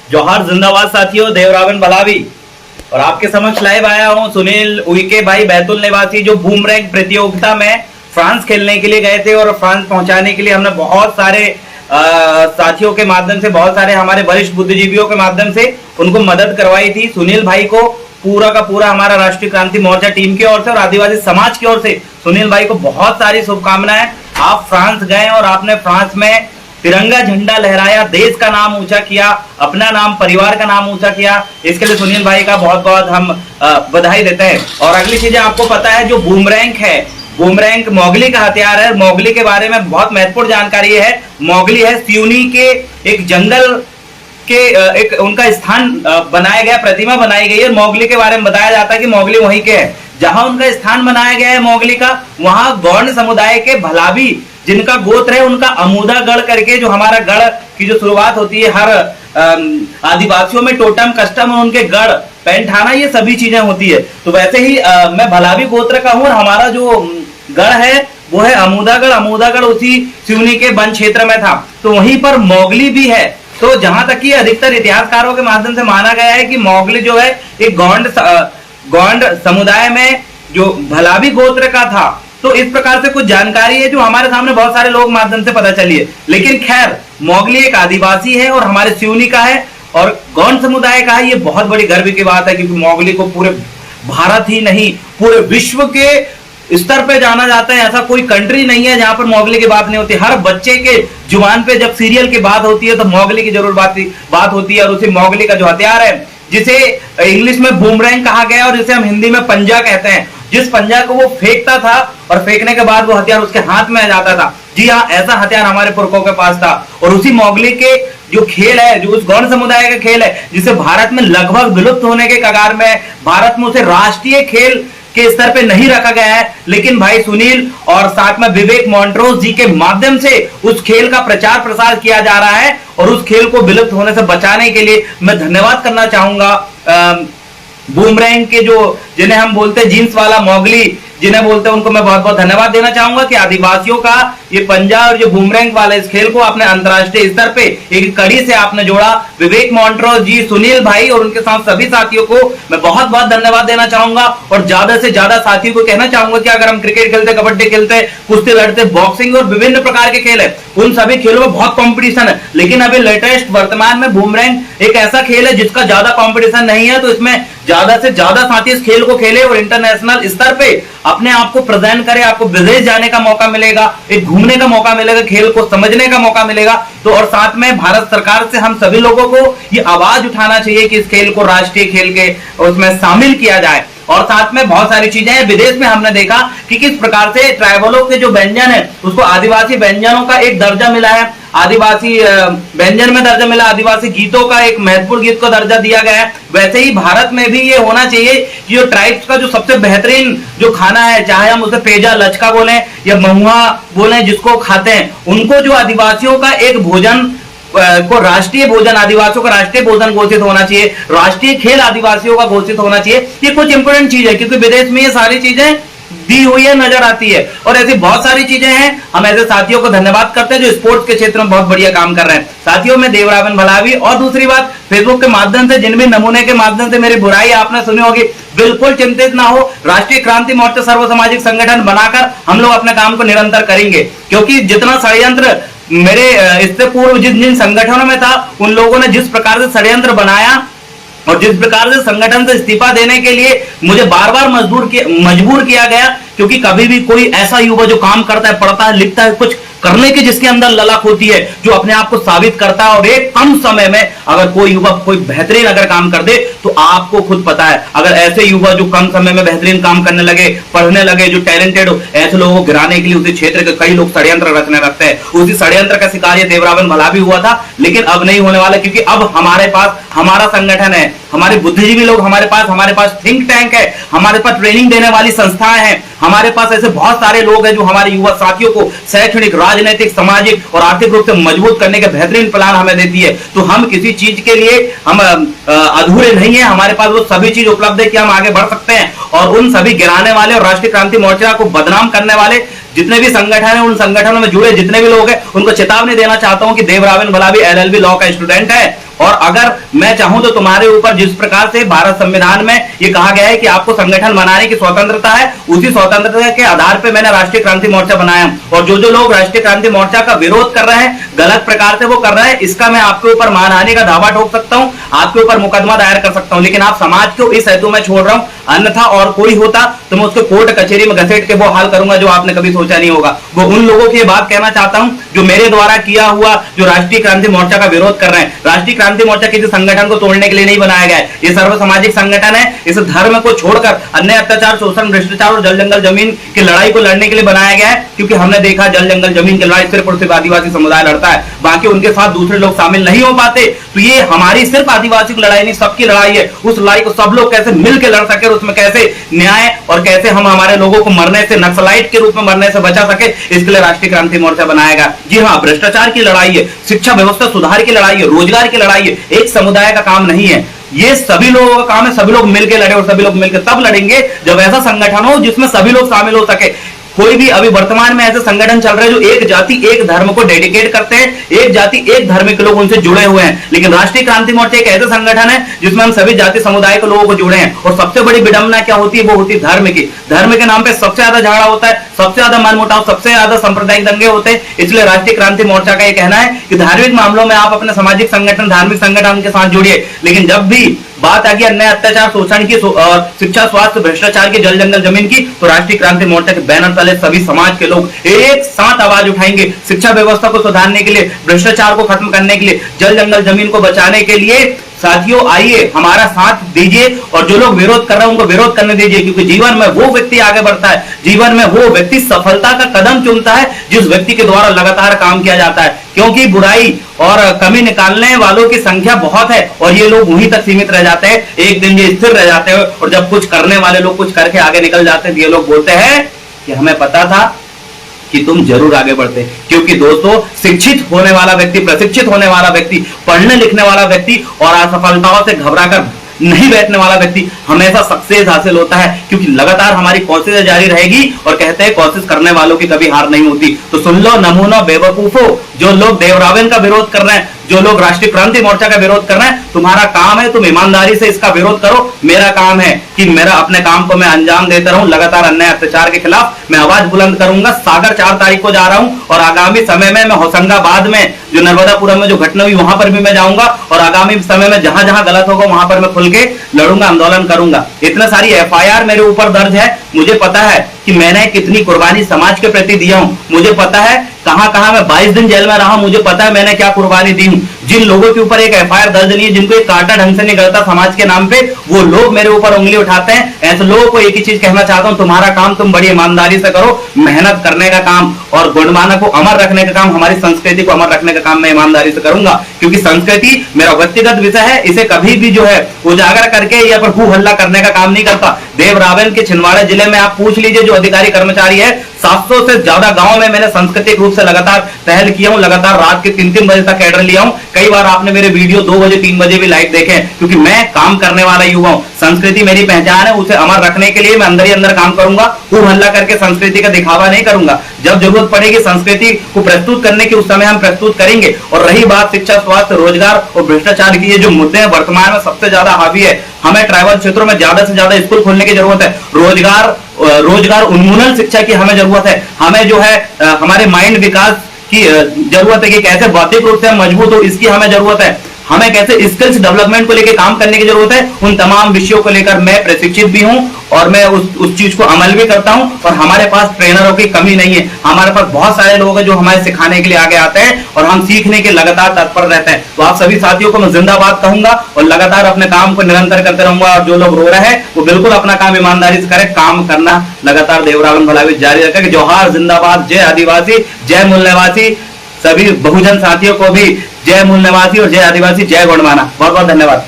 जौहर जिंदाबाद साथियों, देवरावन भलावी और आपके समक्ष लाइव आया हूं सुनील उइके भाई बैतूल निवासी, जो बूमरैंग प्रतियोगिता में फ्रांस खेलने के लिए गए थे और फ्रांस पहुंचाने के लिए हमने बहुत सारे साथियों के माध्यम से, बहुत सारे हमारे वरिष्ठ बुद्धिजीवियों के माध्यम से उनको मदद करवाई थी। सुनील भाई को पूरा का पूरा हमारा राष्ट्रीय क्रांति मोर्चा टीम की ओर से और आदिवासी समाज की ओर से सुनील भाई को बहुत सारी शुभकामनाएं। आप फ्रांस गए और आपने फ्रांस में तिरंगा झंडा लहराया, देश का नाम ऊंचा किया, अपना नाम, परिवार का नाम ऊंचा किया। इसके लिए सुनील भाई का बहुत बहुत हम बधाई देते हैं। और अगली चीजें आपको पता है, जो बूमरैंग है, बूमरैंग मोगली का हथियार है। मोगली के बारे में बहुत महत्वपूर्ण जानकारी है। मोगली है सिवनी के एक जंगल के एक उनका स्थान बनाया गया, प्रतिमा बनाई गई है। मोगली के बारे में बताया जाता है कि मोगली वहीं के है। जहां उनका स्थान बनाया गया है मोगली का, वहां गौंड समुदाय के भलावी, जिनका गोत्र है, उनका अमूदागढ़ करके, जो हमारा गढ़ की जो शुरुआत होती है हर आदिवासियों में, टोटम कस्टम और उनके गढ़ पैंठाना, ये सभी चीजें होती है। तो वैसे ही मैं भलावी गोत्र का हूं और हमारा जो गढ़ है वो है अमूदागढ़। अमूदागढ़ उसी सिवनी के वन क्षेत्र में था, तो वहीं पर मोगली भी है। तो जहां तक कि अधिकतर इतिहासकारों के माध्यम से माना गया है कि मोगली जो है एक गौंड समुदाय में जो भलावी गोत्र का था। तो इस प्रकार से कुछ जानकारी है जो हमारे सामने बहुत सारे लोग माध्यम से पता चली है। लेकिन खैर, मोगली एक आदिवासी है और हमारे सिवनी का है और गौंड समुदाय का है। ये बहुत बड़ी गर्व की बात है, क्योंकि मोगली को पूरे भारत ही नहीं, पूरे विश्व के स्तर पे जाना जाता है। ऐसा कोई कंट्री नहीं है जहां पर मोगली की बात नहीं होती। हर बच्चे के जुबान पे जब सीरियल की बात होती है तो मोगली की जरूर बात होती है। और उसी मोगली का जो हथियार है, जिसे इंग्लिश में बूमरैंग कहा गया है और जिसे हम हिंदी में पंजा कहते हैं, जिस पंजा को वो फेंकता था और फेंकने के बाद वो हथियार उसके हाथ में आ जाता था। जी हाँ, ऐसा हथियार हमारे पुरखों के पास था। और उसी मोगली के जो खेल है, जो उस गौंड समुदाय का खेल है, जिसे भारत में लगभग विलुप्त होने के कगार में, भारत में उसे राष्ट्रीय खेल के स्तर पे नहीं रखा गया है, लेकिन भाई सुनील और साथ में विवेक मॉन्ट्रोस जी के माध्यम से उस खेल का प्रचार प्रसार किया जा रहा है। और उस खेल को विलुप्त होने से बचाने के लिए मैं धन्यवाद करना चाहूंगा बूमरैंग के, जो जिन्हें हम बोलते हैं जींस वाला मोगली जिन्हें बोलते हैं, उनको मैं बहुत बहुत धन्यवाद देना चाहूंगा कि आदिवासियों का ये पंजा और जो बूमरैंग वाला इस खेल को आपने अंतर्राष्ट्रीय स्तर पे एक कड़ी से आपने जोड़ा। विवेक मॉन्ट्रोस जी, सुनील भाई और उनके साथ सभी साथियों को मैं बहुत बहुत धन्यवाद देना चाहूंगा। और ज्यादा से ज्यादा साथियों को कहना चाहूंगा कि अगर हम क्रिकेट खेलते, कबड्डी खेलते, कुश्ती लड़ते, बॉक्सिंग और विभिन्न प्रकार के खेल है, उन सभी खेलों में बहुत कॉम्पिटिशन है। लेकिन अभी लेटेस्ट वर्तमान में बूमरैंग एक ऐसा खेल है जिसका ज्यादा कॉम्पिटिशन नहीं है। तो इसमें ज्यादा से ज्यादा साथी इस खेल को खेले और इंटरनेशनल स्तर पे अपने आप को प्रेजेंट करे। आपको विदेश जाने का मौका मिलेगा, एक घूमने का मौका मिलेगा, खेल को समझने का मौका मिलेगा। तो और साथ में भारत सरकार से हम सभी लोगों को ये आवाज उठाना चाहिए कि इस खेल को राष्ट्रीय खेल के उसमें शामिल किया जाए। और साथ में बहुत सारी चीजें हैं। विदेश में हमने देखा कि किस प्रकार से ट्राइबलों के जो व्यंजन है उसको आदिवासी व्यंजनों का एक दर्जा मिला है, आदिवासी व्यंजन में दर्जा मिला, आदिवासी गीतों का एक महत्वपूर्ण गीत को दर्जा दिया गया है। वैसे ही भारत में भी ये होना चाहिए कि जो ट्राइब्स का जो सबसे बेहतरीन जो खाना है, चाहे हम उसे पेजा लचका बोलें या महुआ बोलें, जिसको खाते हैं, उनको जो आदिवासियों का एक भोजन को राष्ट्रीय भोजन, आदिवासियों का राष्ट्रीय भोजन घोषित होना चाहिए, राष्ट्रीय खेल आदिवासियों का घोषित होना चाहिए। ये कुछ इंपोर्टेंट चीज है, क्योंकि विदेश में ये सारी चीजें दी हुई है, नजर आती है। और ऐसी बहुत सारी चीजें हैं। हम ऐसे साथियों को धन्यवाद करते हैं जो स्पोर्ट्स के क्षेत्र में बहुत बढ़िया काम कर रहे हैं। साथियों में देवरावन भलावी। और दूसरी बात, फेसबुक के माध्यम से जिन भी नमूने के माध्यम से मेरी बुराई आपने सुनी होगी, बिल्कुल चिंतित ना हो। राष्ट्रीय क्रांति मोर्चा सर्व सामाजिक संगठन बनाकर हम लोग अपने काम को निरंतर करेंगे, क्योंकि जितना षड्यंत्र मेरे इससे पूर्व जिन संगठनों में था, उन लोगों ने जिस प्रकार से षड्यंत्र बनाया और जिस प्रकार से संगठन से इस्तीफा देने के लिए मुझे बार बार मजबूर किया गया, क्योंकि कभी भी कोई ऐसा युवा जो काम करता है, पढ़ता है, लिखता है, कुछ करने की जिसके अंदर ललक होती है, जो अपने आप को साबित करता है, और एक कम समय में अगर कोई युवा कोई बेहतरीन अगर काम कर दे, तो आपको खुद पता है, अगर ऐसे युवा जो कम समय में बेहतरीन काम करने लगे, पढ़ने लगे, जो टैलेंटेड हो, ऐसे लोगों को गिराने के लिए उसी क्षेत्र के कई लोग षड्यंत्र रचने लगते हैं। उसी षड्यंत्र का शिकार ये देवरावन भलावी हुआ था। लेकिन अब नहीं होने वाला, क्योंकि अब हमारे पास हमारा संगठन है, हमारे बुद्धिजीवी लोग हमारे पास थिंक टैंक है, हमारे पास ट्रेनिंग देने वाली संस्थाएं हैं, हमारे पास ऐसे बहुत सारे लोग हैं जो हमारे युवा साथियों को शैक्षणिक, राजनीतिक, सामाजिक और आर्थिक रूप से मजबूत करने के बेहतरीन प्लान हमें देती है। तो हम किसी चीज के लिए हम अधूरे नहीं है, हमारे पास वो सभी चीज उपलब्ध है कि हम आगे बढ़ सकते हैं। और उन सभी गिराने वाले और राष्ट्रीय क्रांति मोर्चा को बदनाम करने वाले जितने भी संगठन हैं, उन संगठनों में जुड़े जितने भी लोग हैं, उनको चेतावनी देना चाहता हूं कि देवरावन भलावी LLB लॉ का स्टूडेंट है और अगर मैं चाहूं तो तुम्हारे ऊपर जिस प्रकार से भारत संविधान में ये कहा गया है कि आपको संगठन बनाने की स्वतंत्रता है, उसी स्वतंत्रता के आधार पर मैंने राष्ट्रीय क्रांति मोर्चा बनाया। और जो जो लोग राष्ट्रीय क्रांति मोर्चा का विरोध कर रहे हैं, गलत प्रकार से वो कर रहे हैं, इसका मैं आपके ऊपर मानहानि का दावा ठोक सकता हूं, आपके ऊपर मुकदमा दायर कर सकता हूं। लेकिन आप समाज को इस हेतु में छोड़ रहा हूं, अन्यथा और कोई होता तो मैं उसको कोर्ट कचहरी में घसीट के वो हाल करूंगा जो आपने कभी सोचा नहीं होगा। वो उन लोगों की बात कहना चाहता हूं जो मेरे द्वारा किया हुआ जो राष्ट्रीय क्रांति मोर्चा का विरोध कर रहे हैं। राष्ट्रीय क्रांति मोर्चा किसी संगठन को तोड़ने के लिए नहीं बनाया गया है, ये सर्व सामाजिक संगठन है। इस धर्म को छोड़कर अन्य अत्याचार, शोषण, भ्रष्टाचार और जल जंगल जमीन की लड़ाई को लड़ने के लिए बनाया गया है, क्योंकि हमने देखा जल जंगल जमीन की लड़ाई सिर्फ और सिर्फ आदिवासी समुदाय लड़ता है, बाकी उनके साथ दूसरे लोग शामिल नहीं हो पाते। तो ये हमारी सिर्फ आदिवासी की लड़ाई नहीं, सबकी लड़ाई है। उस लड़ाई को सब लोग कैसे मिलकर लड़ सके, उसमें कैसे न्याय और कैसे हम हमारे लोगों को मरने से, नक्सलाइट के रूप में मरने से बचा सके, इसके लिए राष्ट्रीय क्रांति मोर्चा बनाएगा। जी हाँ, भ्रष्टाचार की लड़ाई है, शिक्षा व्यवस्था सुधार की लड़ाई है, रोजगार की लड़ाई है, एक समुदाय का काम नहीं है, ये सभी लोगों का काम है। सभी लोग मिलकर लड़े और सभी लोग मिलकर तब लड़ेंगे जब ऐसा संगठन हो जिसमें सभी लोग शामिल हो सके। कोई भी अभी वर्तमान में ऐसे संगठन चल रहे हैं जो एक जाति एक धर्म को डेडिकेट करते हैं, एक जाति एक धर्म के लोग उनसे जुड़े हुए हैं। लेकिन राष्ट्रीय क्रांति मोर्चा एक ऐसा संगठन है जिसमें हम सभी जाति समुदाय के लोगों को जुड़े हैं। और सबसे बड़ी विडंबना क्या होती है, वो होती है धर्म की। धर्म के नाम पे सबसे ज्यादा झगड़ा होता है, सबसे ज्यादा मनमुटाव, सबसे ज्यादा सांप्रदायिक दंगे होते हैं। इसलिए राष्ट्रीय क्रांति मोर्चा का यह कहना है कि धार्मिक मामलों में आप अपने सामाजिक संगठन, धार्मिक संगठन के साथ जुड़िए, लेकिन जब भी बात आ गई अन्य अत्याचार, शोषण की, शिक्षा, स्वास्थ्य, भ्रष्टाचार की, जल जंगल जमीन की, तो राष्ट्रीय क्रांति मोर्चा के बैनर तले सभी समाज के लोग एक साथ आवाज उठाएंगे। शिक्षा व्यवस्था को सुधारने के लिए, भ्रष्टाचार को खत्म करने के लिए, जल जंगल जमीन को बचाने के लिए साथियों आइए हमारा साथ दीजिए। और जो लोग विरोध कर रहे हैं उनको विरोध करने दीजिए, क्योंकि जीवन में वो व्यक्ति आगे बढ़ता है, जीवन में वो व्यक्ति सफलता का कदम चुनता है जिस व्यक्ति के द्वारा लगातार काम किया जाता है। क्योंकि बुराई और कमी निकालने वालों की संख्या बहुत है और ये लोग वहीं तक सीमित रह जाते हैं, एक दिन ये स्थिर रह जाते हैं। और जब कुछ करने वाले लोग कुछ करके आगे निकल जाते हैं, ये लोग बोलते हैं कि हमें पता था कि तुम जरूर आगे बढ़ते। क्योंकि दोस्तों, शिक्षित होने वाला व्यक्ति, प्रशिक्षित होने वाला व्यक्ति, पढ़ने लिखने वाला व्यक्ति और असफलताओं से घबराकर नहीं बैठने वाला व्यक्ति हमेशा सक्सेस हासिल होता है, क्योंकि लगातार हमारी कोशिश जारी रहेगी। और कहते हैं कोशिश करने वालों की कभी हार नहीं होती। तो सुन लो नमूना बेवकूफो, जो लोग देवरावेन का विरोध कर रहे हैं, जो लोग राष्ट्रीय क्रांति मोर्चा का विरोध कर रहे हैं, तुम्हारा काम है तुम ईमानदारी से इसका विरोध करो। मेरा काम है कि मेरा अपने काम को मैं अंजाम देता रहूं, लगातार अन्याय अत्याचार के खिलाफ मैं आवाज बुलंद करूंगा। सागर 4 तारीख को जा रहा हूं और आगामी समय में मैं होशंगाबाद में जो नर्मदापुरम में जो घटना हुई वहां पर भी मैं जाऊंगा और आगामी समय में जहां जहां गलत होगा वहां पर मैं खुल के लड़ूंगा, आंदोलन करूंगा। इतना सारी FIR मेरे ऊपर दर्ज है, मुझे पता है कि मैंने कितनी कुर्बानी समाज के प्रति दिया हूं, मुझे पता है कहां कहां मैं 22 दिन जेल में रहा हूं, मुझे पता है मैंने क्या कुर्बानी दी हूं। जिन लोगों के ऊपर एक FIR दर्ज नहीं है, जिनको एक कांटा ढंग से नहीं गलता समाज के नाम पे, वो लोग मेरे ऊपर उंगली उठाते हैं। ऐसे लोगों को एक ही चीज कहना चाहता हूं, तुम्हारा काम तुम बड़ी ईमानदारी से करो, मेहनत करने का काम और गुणमाना को अमर रखने का काम, हमारी संस्कृति को अमर रखने का काम मैं ईमानदारी से करूंगा। क्योंकि संस्कृति मेरा व्यक्तिगत विषय है, इसे कभी भी जो है उजागर करके या फिर हू हल्ला करने का काम नहीं करता। देवरावेन के छिंदवाड़ा जिले में आप पूछ लीजिए जो अधिकारी कर्मचारी है, 700 से ज्यादा गांव में मैंने सांस्कृतिक रूप से लगातार पहल किया हूं, लगातार रात के 3-3 बजे तक कैडर लिया हूं। कई बार आपने मेरे वीडियो 2 बजे 3 बजे भी लाइव देखे, क्योंकि मैं काम करने वाला युवा हूं। संस्कृति मेरी पहचान है, उसे अमर रखने के लिए मैं अंदर ही अंदर काम करूंगा, हू हल्ला करके संस्कृति का दिखावा नहीं करूंगा। जब जरूरत पड़ेगी संस्कृति को प्रस्तुत करने की, उस समय हम प्रस्तुत करेंगे। और रही बात शिक्षा, स्वास्थ्य, रोजगार और भ्रष्टाचार की, ये जो मुद्दे हैं वर्तमान में सबसे ज्यादा हावी है, हमें ट्राइबल क्षेत्रों में ज्यादा से ज्यादा स्कूल खोलने की जरूरत है। रोजगार उन्मूलन शिक्षा की हमें जरूरत है। हमें जो है हमारे माइंड विकास की जरूरत है कि कैसे बौद्धिक रूप से हम मजबूत हो, इसकी हमें जरूरत है। हमें कैसे स्किल्स डेवलपमेंट को लेकर काम करने की जरूरत है। उन तमाम विषयों को लेकर मैं प्रशिक्षित भी हूं और मैं उस चीज को अमल भी करता हूं। और हमारे पास ट्रेनरों की कमी नहीं है, हमारे पास बहुत सारे लोग हैं जो हमें सिखाने के लिए आगे आते हैं और हम सीखने के लगातार तत्पर रहते हैं। तो आप सभी साथियों को मैं जिंदाबाद कहूंगा और लगातार अपने काम को निरंतर करते रहूंगा। और जो लोग रो रहे हैं वो बिल्कुल अपना काम ईमानदारी से करें, काम करना लगातार देवरावेन भलावी जारी रखें। जोहार, जिंदाबाद, जय आदिवासी, जय मूल निवासी। सभी बहुजन साथियों को भी जय मूल निवासी और जय आदिवासी, जय गौड़माना। बहुत बहुत धन्यवाद।